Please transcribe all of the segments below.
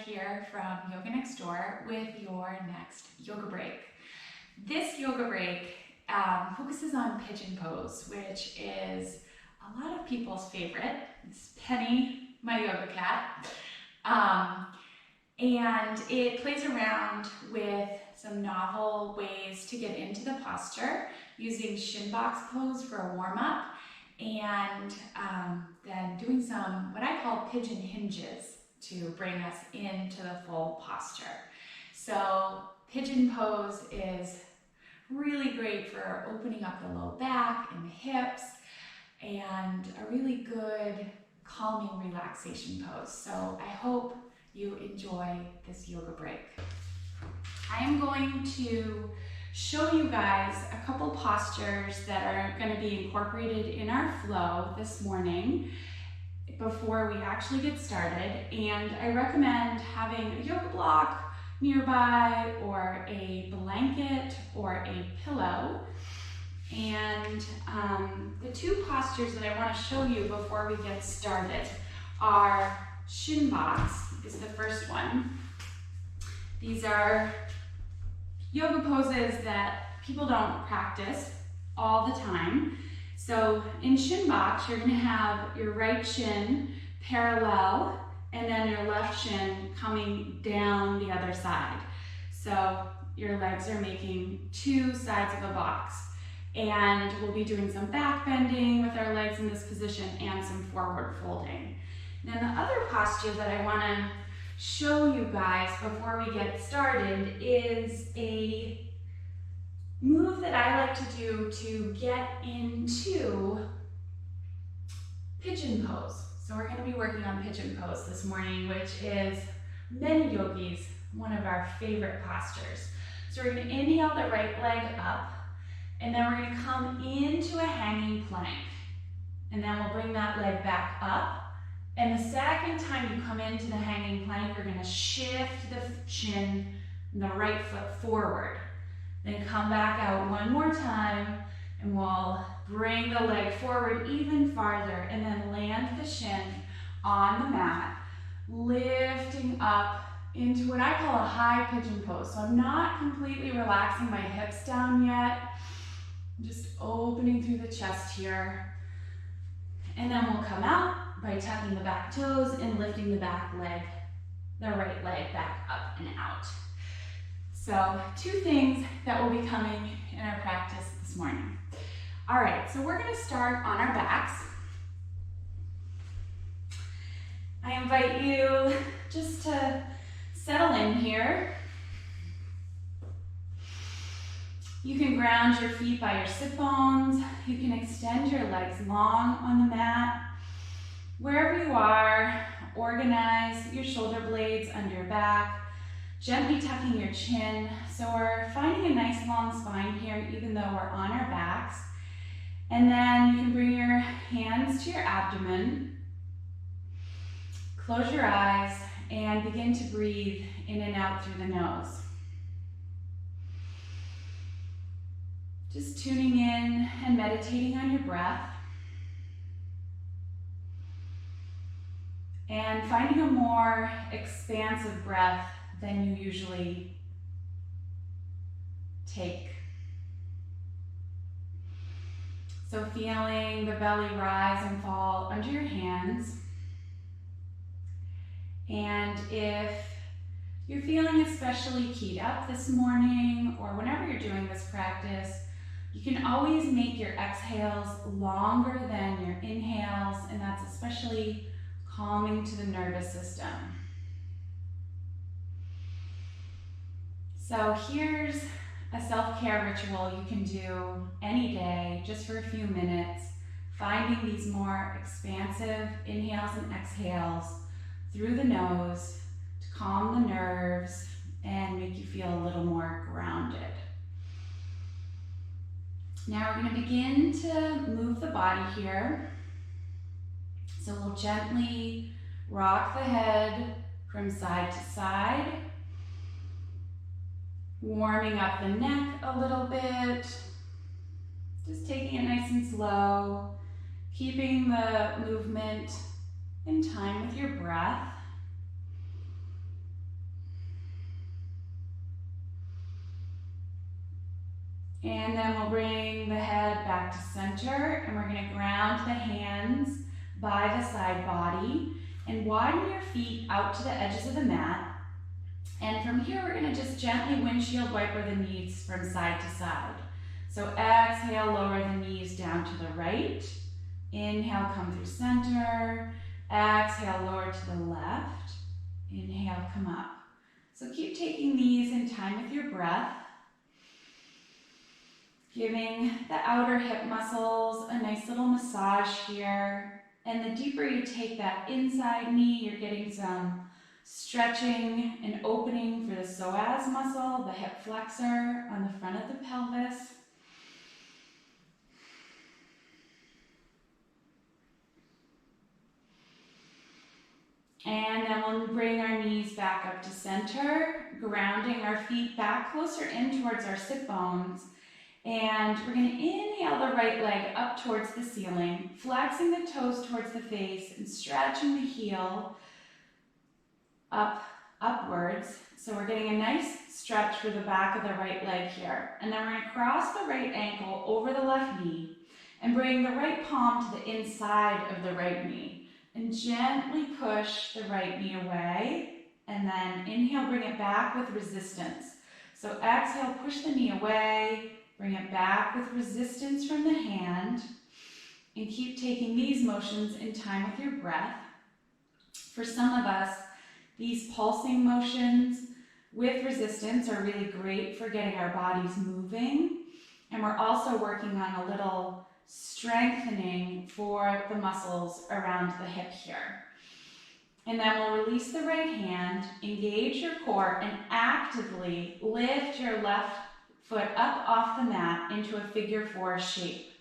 here from Yoga Next Door with your next yoga break. This yoga break focuses on Pigeon Pose, which is a lot of people's favorite. It's Penny, my yoga cat. And it plays around with some novel ways to get into the posture using shin box pose for a warm-up, and then doing some what I call pigeon hinges to bring us into the full posture. So pigeon pose is really great for opening up the low back and the hips, and a really good calming relaxation pose. So I hope you enjoy this yoga break. I am going to show you guys a couple postures that are going to be incorporated in our flow this morning before we actually get started. And I recommend having a yoga block nearby or a blanket or a pillow. And the two postures that I want to show you before we get started are shin box is the first one. These are yoga poses that people don't practice all the time. So in shin box, you're going to have your right shin parallel and then your left shin coming down the other side. So your legs are making two sides of a box. And we'll be doing some back bending with our legs in this position and some forward folding. Then the other posture that I want to show you guys before we get started is a move that I like to do to get into pigeon pose. So we're going to be working on pigeon pose this morning, which is many yogis, one of our favorite postures. So we're going to inhale the right leg up, and then we're going to come into a hanging plank. And then we'll bring that leg back up. And the second time you come into the hanging plank, you're going to shift the shin and the right foot forward. Then come back out one more time, and we'll bring the leg forward even farther, and then land the shin on the mat, lifting up into what I call a high pigeon pose. So I'm not completely relaxing my hips down yet. I'm just opening through the chest here. And then we'll come out by tucking the back toes and lifting the back leg, the right leg back up and out. So two things that will be coming in our practice this morning. All right, so we're going to start on our backs. I invite you just to settle in here. You can ground your feet by your sit bones. You can extend your legs long on the mat. Wherever you are, organize your shoulder blades under your back, gently tucking your chin. So we're finding a nice long spine here, even though we're on our backs. And then you can bring your hands to your abdomen, close your eyes, and begin to breathe in and out through the nose. Just tuning in and meditating on your breath. And finding a more expansive breath than you usually take. So feeling the belly rise and fall under your hands. And if you're feeling especially keyed up this morning, or whenever you're doing this practice, you can always make your exhales longer than your inhales, and that's especially calming to the nervous system. So here's a self-care ritual you can do any day, just for a few minutes, finding these more expansive inhales and exhales through the nose to calm the nerves and make you feel a little more grounded. Now we're going to begin to move the body here. So we'll gently rock the head from side to side, warming up the neck a little bit, just taking it nice and slow, keeping the movement in time with your breath. And then we'll bring the head back to center, and we're gonna ground the hands by the side body and widen your feet out to the edges of the mat. And from here, we're gonna just gently windshield wiper the knees from side to side. So exhale, lower the knees down to the right. Inhale, come through center. Exhale, lower to the left. Inhale, come up. So keep taking these in time with your breath. Giving the outer hip muscles a nice little massage here. And the deeper you take that inside knee, you're getting some stretching and opening for the psoas muscle, the hip flexor on the front of the pelvis. And then we'll bring our knees back up to center, grounding our feet back closer in towards our sit bones. And we're going to inhale the right leg up towards the ceiling, flexing the toes towards the face and stretching the heel upwards. So we're getting a nice stretch for the back of the right leg here. And then we're going to cross the right ankle over the left knee and bring the right palm to the inside of the right knee. And gently push the right knee away. And then inhale, bring it back with resistance. So exhale, push the knee away. Bring it back with resistance from the hand, and keep taking these motions in time with your breath. For some of us, these pulsing motions with resistance are really great for getting our bodies moving, and we're also working on a little strengthening for the muscles around the hip here. And then we'll release the right hand, engage your core, and actively lift your left foot up off the mat into a figure four shape.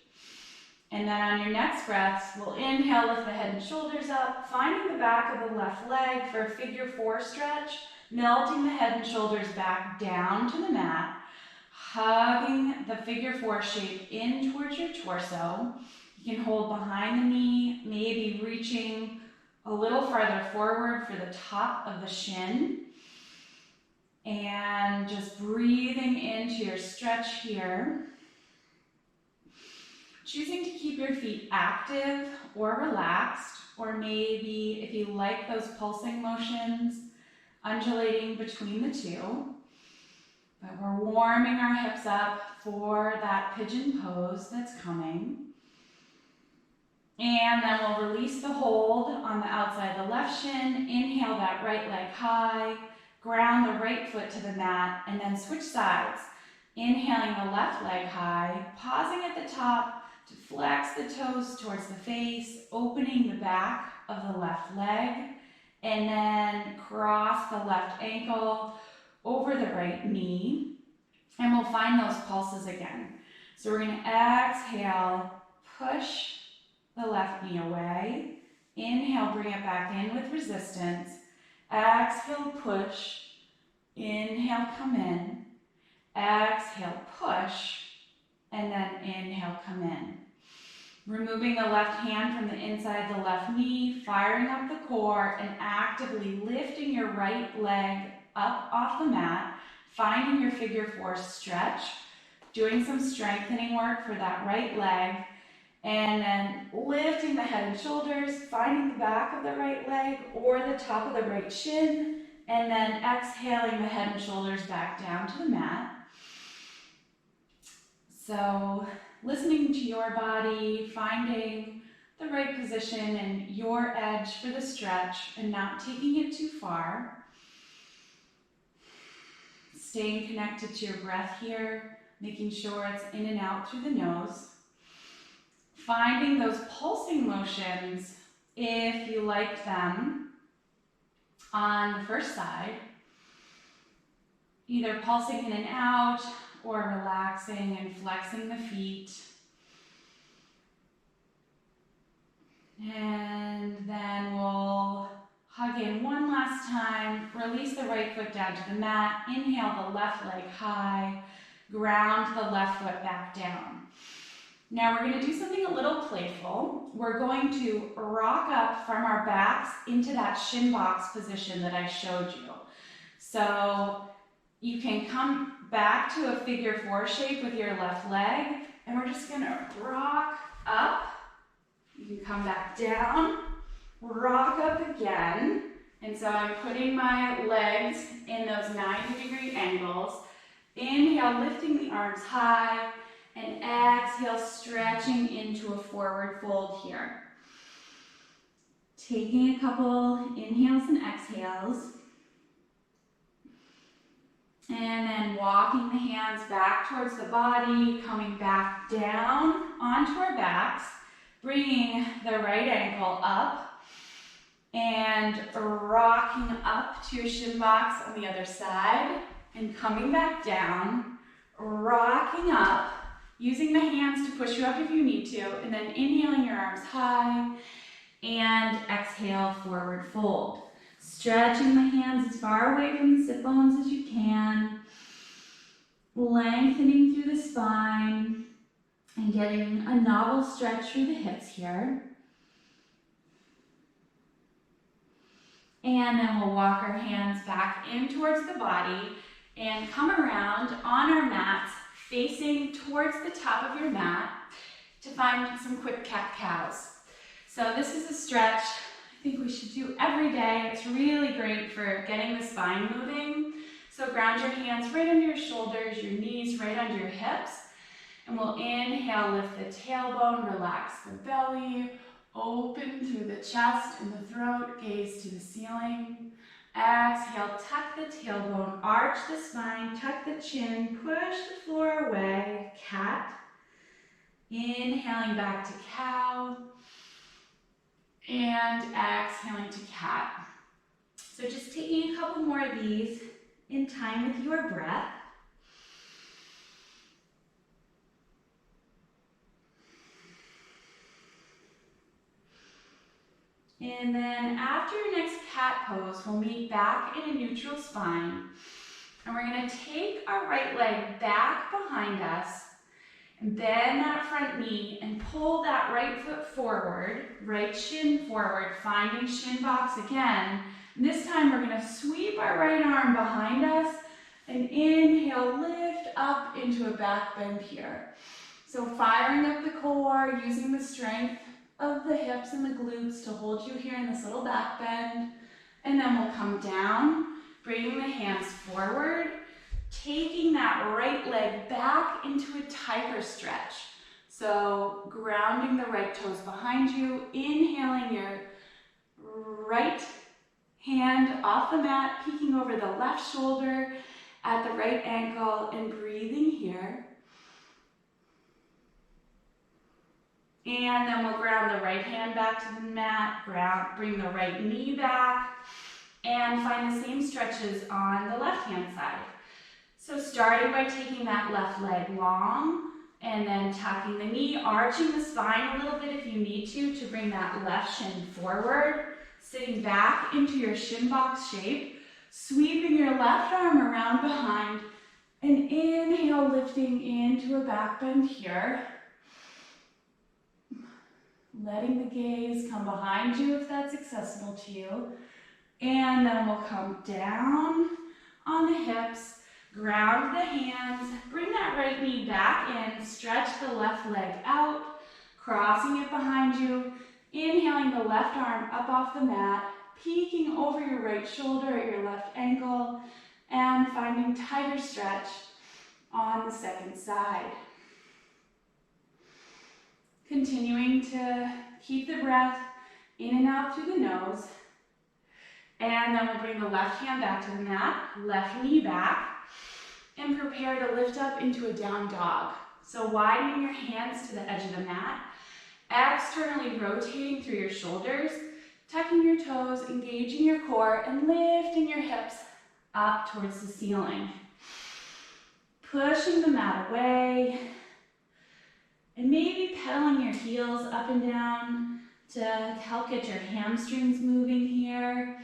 And then on your next breaths, we'll inhale, lift the head and shoulders up, finding the back of the left leg for a figure four stretch, melting the head and shoulders back down to the mat, hugging the figure four shape in towards your torso. You can hold behind the knee, maybe reaching a little farther forward for the top of the shin. And just breathing into your stretch here. Choosing to keep your feet active or relaxed, or maybe if you like those pulsing motions, undulating between the two. But we're warming our hips up for that pigeon pose that's coming. And then we'll release the hold on the outside of the left shin. Inhale that right leg high. Ground the right foot to the mat, and then switch sides. Inhaling the left leg high, pausing at the top to flex the toes towards the face, opening the back of the left leg, and then cross the left ankle over the right knee, and we'll find those pulses again. So we're going to exhale, push the left knee away. Inhale, bring it back in with resistance. Exhale, push. Inhale, come in. Exhale, push. And then inhale, come in. Removing the left hand from the inside the left knee, firing up the core, and actively lifting your right leg up off the mat, finding your figure four stretch, doing some strengthening work for that right leg, and then lifting the head and shoulders, finding the back of the right leg or the top of the right shin, and then exhaling the head and shoulders back down to the mat. So listening to your body, finding the right position and your edge for the stretch and not taking it too far. Staying connected to your breath here, making sure it's in and out through the nose. Finding those pulsing motions, if you like them, on the first side. Either pulsing in and out or relaxing and flexing the feet. And then we'll hug in one last time, release the right foot down to the mat, inhale the left leg high, ground the left foot back down. Now we're going to do something a little playful. We're going to rock up from our backs into that shin box position that I showed you. So you can come back to a figure 4 shape with your left leg, and we're just gonna rock up. You can come back down, rock up again. And so I'm putting my legs in those 90-degree angles. Inhale, lifting the arms high, and exhale, stretching into a forward fold here. Taking a couple inhales and exhales. And then walking the hands back towards the body, coming back down onto our backs, bringing the right ankle up, and rocking up to your shin box on the other side, and coming back down, rocking up, using the hands to push you up if you need to, and then inhaling your arms high, and exhale, forward fold. Stretching the hands as far away from the sit bones as you can, lengthening through the spine, and getting a novel stretch through the hips here. And then we'll walk our hands back in towards the body and come around on our mats, facing towards the top of your mat to find some quick cat-cows. So this is a stretch I think we should do every day. It's really great for getting the spine moving. So ground your hands right under your shoulders, your knees right under your hips. And we'll inhale, lift the tailbone, relax the belly, open through the chest and the throat, gaze to the ceiling. Exhale, tuck the tailbone, arch the spine, tuck the chin, push the floor away, cat. Inhaling back to cow. And exhaling to cat. So just taking a couple more of these in time with your breath. And then after your next cat pose, we'll meet back in a neutral spine. And we're going to take our right leg back behind us, and bend that front knee and pull that right foot forward, right shin forward, finding shin box again. And this time we're going to sweep our right arm behind us and inhale, lift up into a back bend here. So firing up the core, using the strength of the hips and the glutes to hold you here in this little back bend. And then we'll come down, bringing the hands forward, taking that right leg back into a tiger stretch. So grounding the right toes behind you, inhaling your right hand off the mat, peeking over the left shoulder at the right ankle, and breathing here. And then we'll ground the right hand back to the mat, bring the right knee back, and find the same stretches on the left hand side. So starting by taking that left leg long, and then tucking the knee, arching the spine a little bit if you need to bring that left shin forward, sitting back into your shin box shape, sweeping your left arm around behind, and inhale, lifting into a back bend here. Letting the gaze come behind you if that's accessible to you. And then we'll come down on the hips, ground the hands, bring that right knee back in, stretch the left leg out, crossing it behind you, inhaling the left arm up off the mat, peeking over your right shoulder at your left ankle, and finding tiger stretch on the second side. Continuing to keep the breath in and out through the nose. And then we'll bring the left hand back to the mat, left knee back, and prepare to lift up into a down dog. So widening your hands to the edge of the mat, externally rotating through your shoulders, tucking your toes, engaging your core, and lifting your hips up towards the ceiling. Pushing the mat away, and maybe pedaling your heels up and down to help get your hamstrings moving here,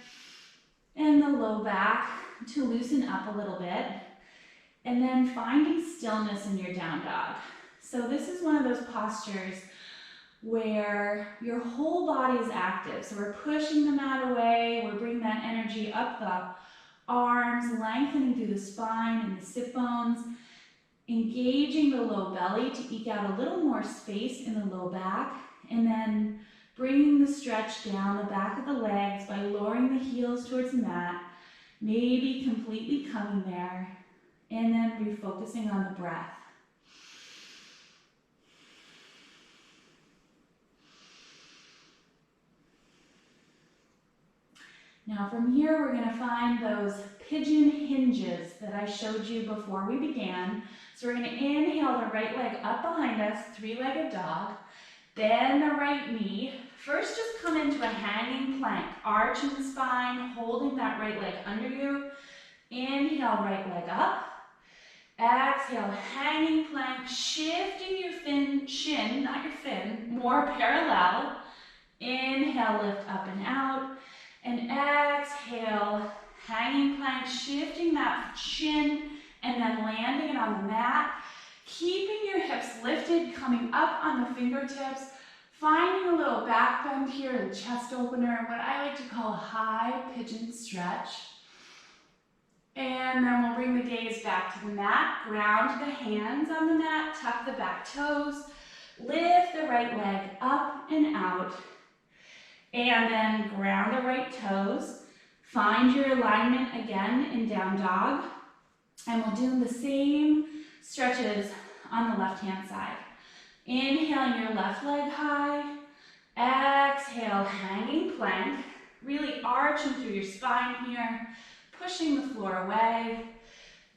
and the low back to loosen up a little bit, and then finding stillness in your down dog. So this is one of those postures where your whole body is active. So we're pushing the mat away, we're bringing that energy up the arms lengthening through the spine and the sit bones, engaging the low belly to eke out a little more space in the low back, and then bringing the stretch down the back of the legs by lowering the heels towards the mat, maybe completely coming there, and then refocusing on the breath. Now from here, we're going to find those pigeon hinges that I showed you before we began. So we're going to inhale the right leg up behind us, three-legged dog. Bend the right knee. First, just come into a hanging plank, arching the spine, holding that right leg under you. Inhale, right leg up. Exhale, hanging plank, shifting your shin, not your fin, more parallel. Inhale, lift up and out. And exhale, hanging plank, shifting that shin and then landing it on the mat. Keeping your hips lifted, coming up on the fingertips, finding a little back bend here, the chest opener, what I like to call a high pigeon stretch. And then we'll bring the gaze back to the mat, ground the hands on the mat, tuck the back toes, lift the right leg up and out. And then ground the right toes. Find your alignment again in down dog. And we'll do the same stretches on the left-hand side. Inhaling your left leg high. Exhale, hanging plank. Really arching through your spine here. Pushing the floor away.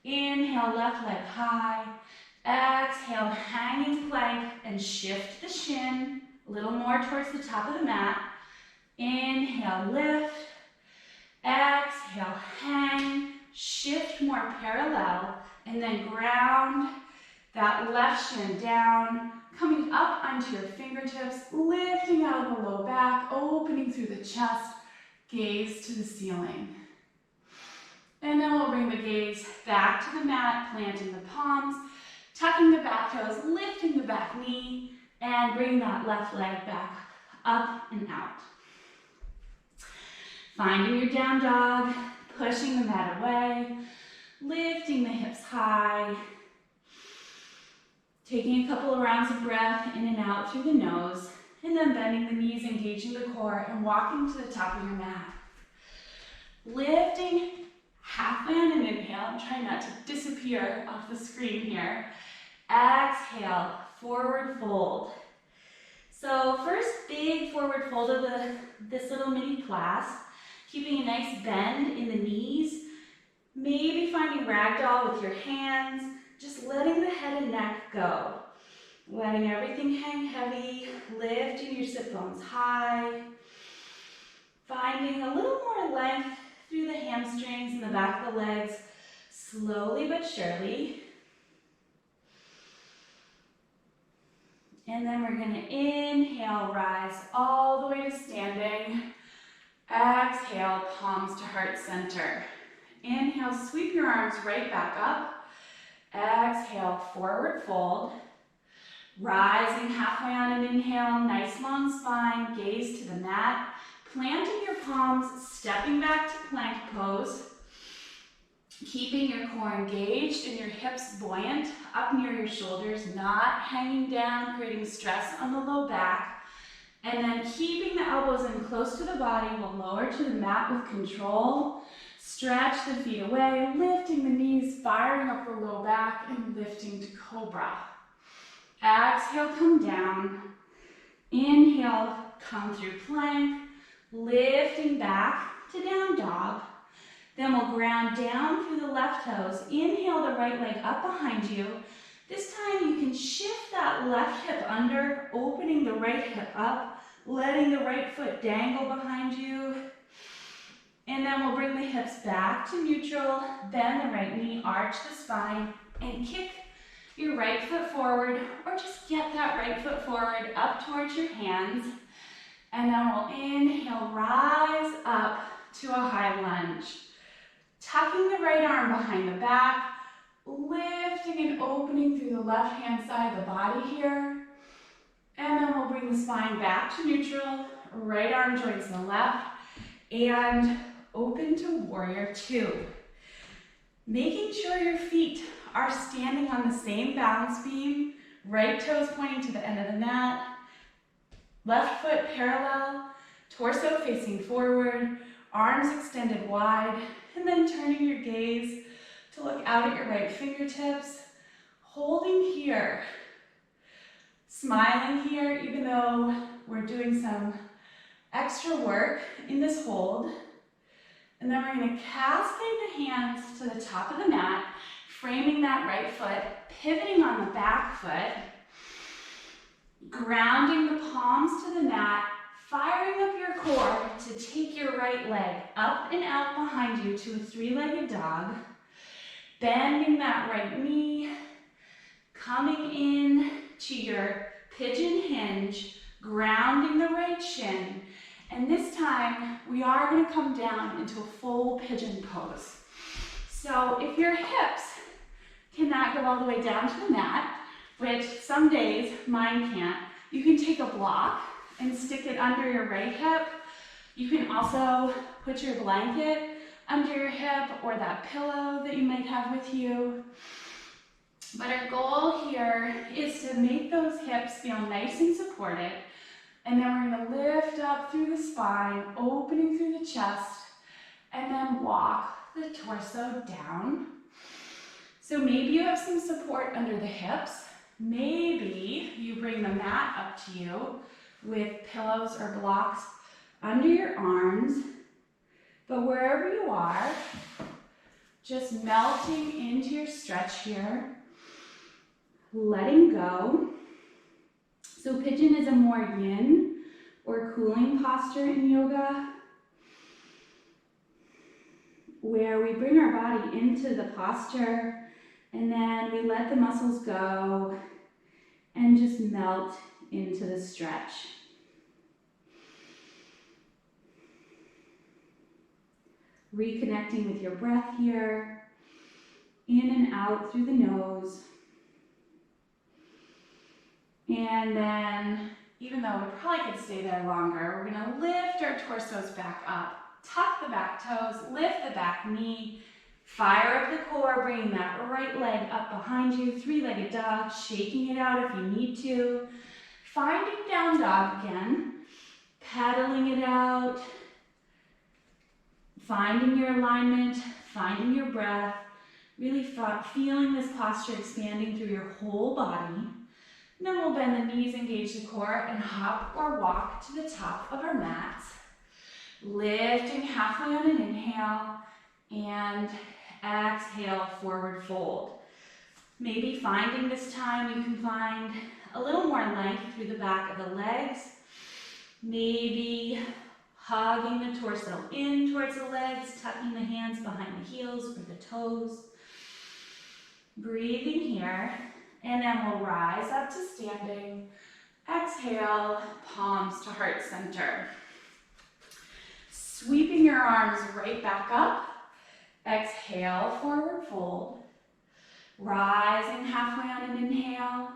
Inhale, left leg high. Exhale, hanging plank and shift the shin a little more towards the top of the mat. Inhale, lift. Exhale, hang. Shift more parallel. And then ground that left shin down. Coming up onto your fingertips. Lifting out of the low back. Opening through the chest. Gaze to the ceiling. And then we'll bring the gaze back to the mat. Planting the palms. Tucking the back toes. Lifting the back knee. And bring that left leg back up and out. Finding your down dog, pushing the mat away, lifting the hips high, taking a couple of rounds of breath in and out through the nose, and then bending the knees, engaging the core, and walking to the top of your mat. Lifting halfway on an inhale, I'm trying not to disappear off the screen here. Exhale, forward fold. So first big forward fold of this little mini class. Keeping a nice bend in the knees, maybe finding ragdoll with your hands, just letting the head and neck go. Letting everything hang heavy, lifting your sit bones high. Finding a little more length through the hamstrings and the back of the legs, slowly but surely. And then we're going to inhale, rise all the way to standing. Exhale, palms to heart center. Inhale, sweep your arms right back up. Exhale, forward fold. Rising halfway on an inhale, nice long spine, gaze to the mat. Planting your palms, stepping back to plank pose. Keeping your core engaged and your hips buoyant, up near your shoulders, not hanging down, creating stress on the low back. And then keeping the elbows in close to the body, we'll lower to the mat with control. Stretch the feet away, lifting the knees, firing up the low back, and lifting to cobra. Exhale, come down. Inhale, come through plank, lifting back to down dog. Then we'll ground down through the left toes. Inhale the right leg up behind you. This time you can shift that left hip under, opening the right hip up, letting the right foot dangle behind you. And then we'll bring the hips back to neutral, bend the right knee, arch the spine, and kick your right foot forward, or just get that right foot forward up towards your hands. And then we'll inhale, rise up to a high lunge. Tucking the right arm behind the back, lifting and opening through the left-hand side of the body here. And then we'll bring the spine back to neutral, right arm joins the left, and open to warrior two. Making sure your feet are standing on the same balance beam, right toes pointing to the end of the mat, left foot parallel, torso facing forward, arms extended wide, and then turning your gaze to look out at your right fingertips, holding here, smiling here even though we're doing some extra work in this hold. And then we're going to cascade the hands to the top of the mat, framing that right foot, pivoting on the back foot, grounding the palms to the mat, firing up your core to take your right leg up and out behind you to a three-legged dog, bending that right knee, coming in to your pigeon hinge, grounding the right shin, and this time we are going to come down into a full pigeon pose. So if your hips cannot go all the way down to the mat, which some days mine can't, you can take a block and stick it under your right hip. You can also put your blanket under your hip or that pillow that you might have with you. But our goal here is to make those hips feel nice and supported. And then we're going to lift up through the spine, opening through the chest, and then walk the torso down. So maybe you have some support under the hips. Maybe you bring the mat up to you with pillows or blocks under your arms. But wherever you are, just melting into your stretch here, letting go. So pigeon is a more yin or cooling posture in yoga, where we bring our body into the posture and then we let the muscles go and just melt into the stretch. Reconnecting with your breath here, in and out through the nose. And then, even though we probably could stay there longer, we're going to lift our torsos back up. Tuck the back toes, lift the back knee, fire up the core, bringing that right leg up behind you, three-legged dog, shaking it out if you need to. Finding down dog again, pedaling it out, finding your alignment, finding your breath, really feeling this posture expanding through your whole body. And then we'll bend the knees, engage the core, and hop or walk to the top of our mats. Lifting halfway on an inhale, and exhale, forward fold. Maybe finding this time you can find a little more length through the back of the legs. Maybe hugging the torso in towards the legs, tucking the hands behind the heels or the toes. Breathing here. And then we'll rise up to standing. Exhale, palms to heart center. Sweeping your arms right back up. Exhale, forward fold. Rising halfway on an inhale.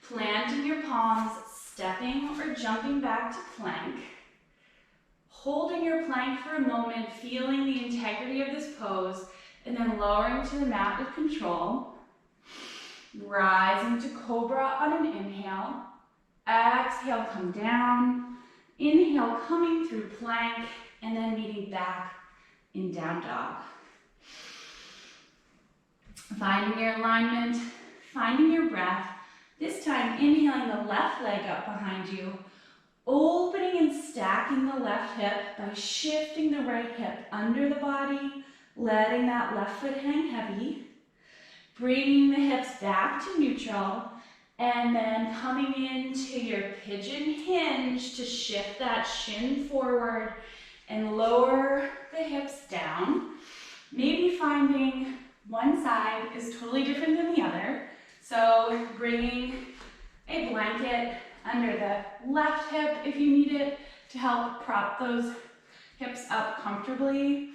Planting your palms, stepping or jumping back to plank. Holding your plank for a moment, feeling the integrity of this pose, and then lowering to the mat with control. Rising to cobra on an inhale. Exhale, come down. Inhale, coming through plank, and then meeting back in down dog. Finding your alignment, finding your breath. This time, inhaling the left leg up behind you, opening and stacking the left hip by shifting the right hip under the body, letting that left foot hang heavy. Bringing the hips back to neutral, and then coming into your pigeon hinge to shift that shin forward and lower the hips down. Maybe finding one side is totally different than the other. So bringing a blanket under the left hip if you need it to help prop those hips up comfortably,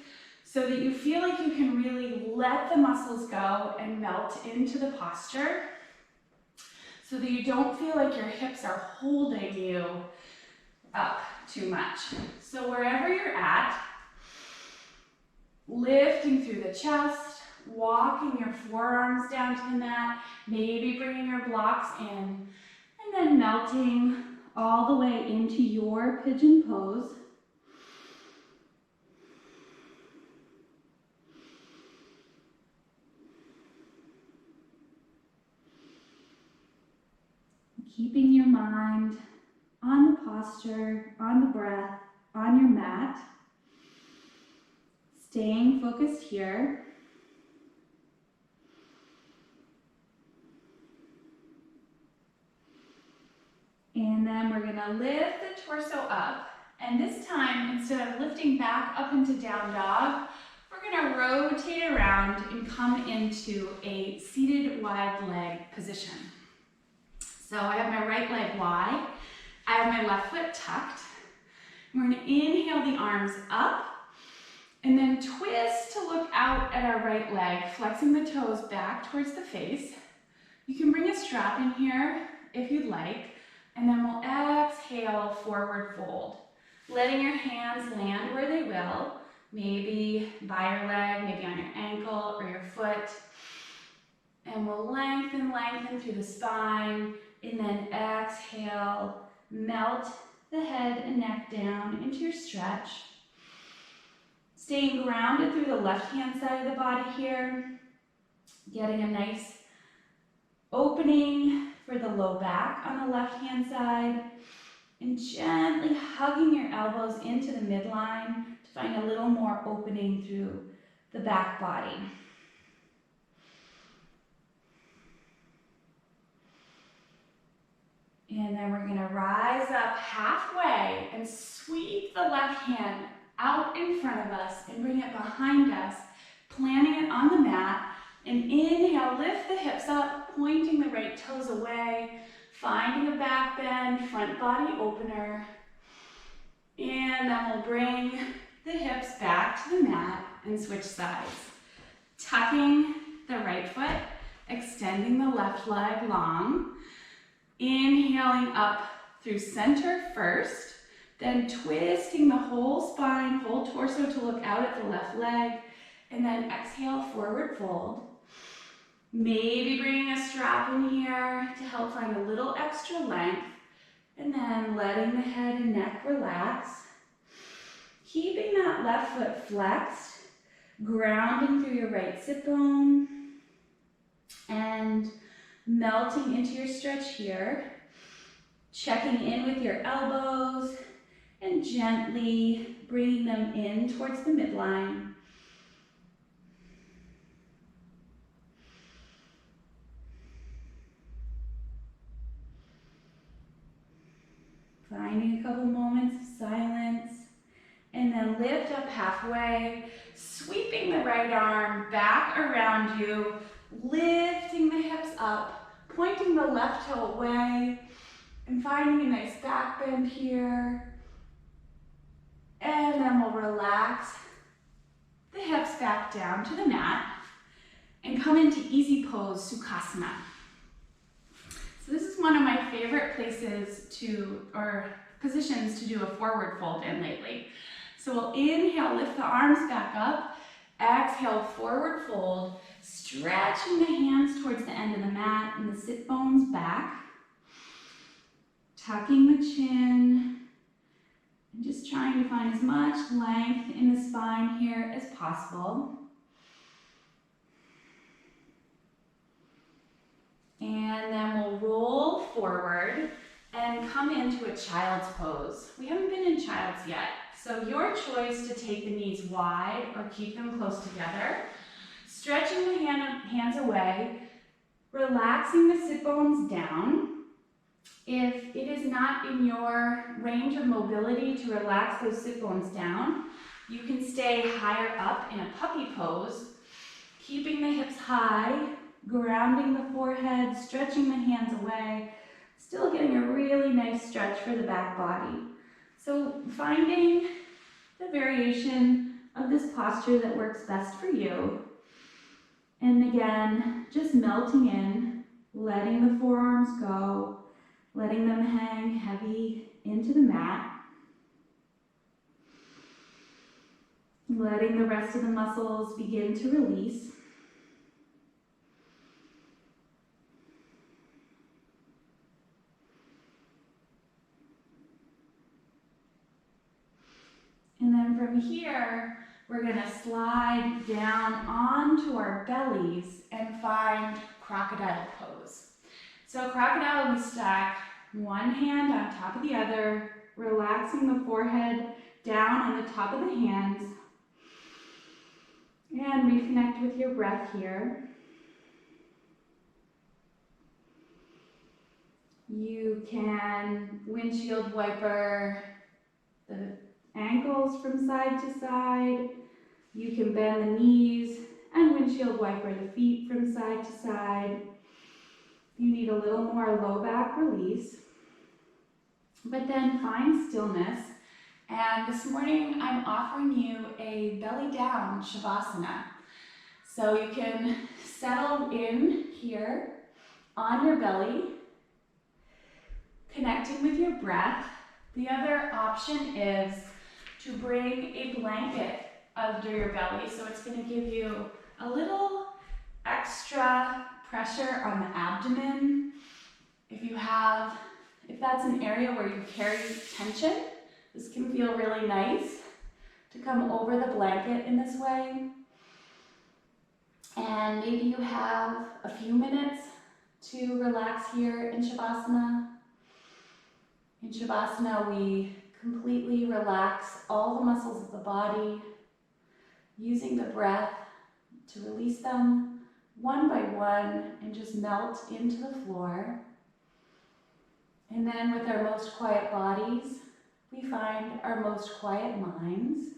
so that you feel like you can really let the muscles go and melt into the posture, so that you don't feel like your hips are holding you up too much. So wherever you're at, lifting through the chest, walking your forearms down to the mat, maybe bringing your blocks in, and then melting all the way into your pigeon pose. Keeping your mind on the posture, on the breath, on your mat. Staying focused here. And then we're gonna lift the torso up. And this time, instead of lifting back up into down dog, we're gonna rotate around and come into a seated wide leg position. So I have my right leg wide. I have my left foot tucked. We're gonna inhale the arms up and then twist to look out at our right leg, flexing the toes back towards the face. You can bring a strap in here if you'd like, and then we'll exhale, forward fold. Letting your hands land where they will, maybe by your leg, maybe on your ankle or your foot. And we'll lengthen through the spine, and then exhale, melt the head and neck down into your stretch. Staying grounded through the left-hand side of the body here, getting a nice opening for the low back on the left-hand side, and gently hugging your elbows into the midline to find a little more opening through the back body. And then we're gonna rise up halfway and sweep the left hand out in front of us and bring it behind us, planting it on the mat. And inhale, lift the hips up, pointing the right toes away, finding a back bend, front body opener. And then we'll bring the hips back to the mat and switch sides. Tucking the right foot, extending the left leg long. Inhaling up through center first, then twisting the whole spine, whole torso to look out at the left leg, and then exhale, forward fold. Maybe bringing a strap in here to help find a little extra length, and then letting the head and neck relax. Keeping that left foot flexed, grounding through your right sit bone, and melting into your stretch here, checking in with your elbows and gently bringing them in towards the midline. Finding a couple moments of silence, and then lift up halfway, sweeping the right arm back around you, lifting the hips up, pointing the left toe away, and finding a nice back bend here. And then we'll relax the hips back down to the mat and come into easy pose, Sukhasana. So this is one of my favorite positions to do a forward fold in lately. So we'll inhale, lift the arms back up, exhale, forward fold, stretching the hands towards the end of the mat and the sit bones back, tucking the chin, and just trying to find as much length in the spine here as possible. And then we'll roll forward and come into a child's pose. We haven't been in child's yet, so your choice to take the knees wide or keep them close together. Stretching the hands away, relaxing the sit bones down. If it is not in your range of mobility to relax those sit bones down, you can stay higher up in a puppy pose, keeping the hips high, grounding the forehead, stretching the hands away, still getting a really nice stretch for the back body. So finding the variation of this posture that works best for you. And again, just melting in, letting the forearms go, letting them hang heavy into the mat. Letting the rest of the muscles begin to release. from here, we're gonna slide down onto our bellies and find Crocodile Pose. So crocodile, we stack one hand on top of the other, relaxing the forehead down on the top of the hands, and reconnect with your breath here. You can windshield wiper the ankles from side to side. You can bend the knees and windshield wiper the feet from side to side. You need a little more low back release, but then find stillness. And this morning I'm offering you a belly down Shavasana. So you can settle in here on your belly, connecting with your breath. The other option is to bring a blanket under your belly. So it's going to give you a little extra pressure on the abdomen. If that's an area where you carry tension, this can feel really nice to come over the blanket in this way. And maybe you have a few minutes to relax here in Shavasana. In Shavasana, we completely relax all the muscles of the body, using the breath to release them one by one and just melt into the floor. And then with our most quiet bodies, we find our most quiet minds.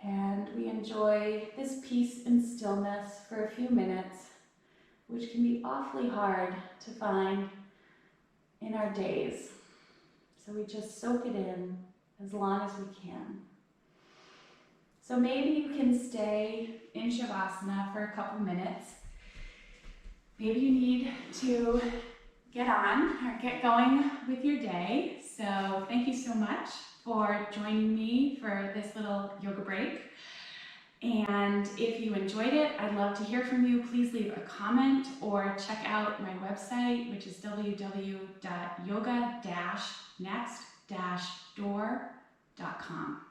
And we enjoy this peace and stillness for a few minutes, which can be awfully hard to find in our days. So we just soak it in as long as we can. So maybe you can stay in Shavasana for a couple minutes. Maybe you need to get on or get going with your day. So thank you so much for joining me for this little yoga break. And if you enjoyed it, I'd love to hear from you. Please leave a comment or check out my website, which is www.yoga-next-door.com.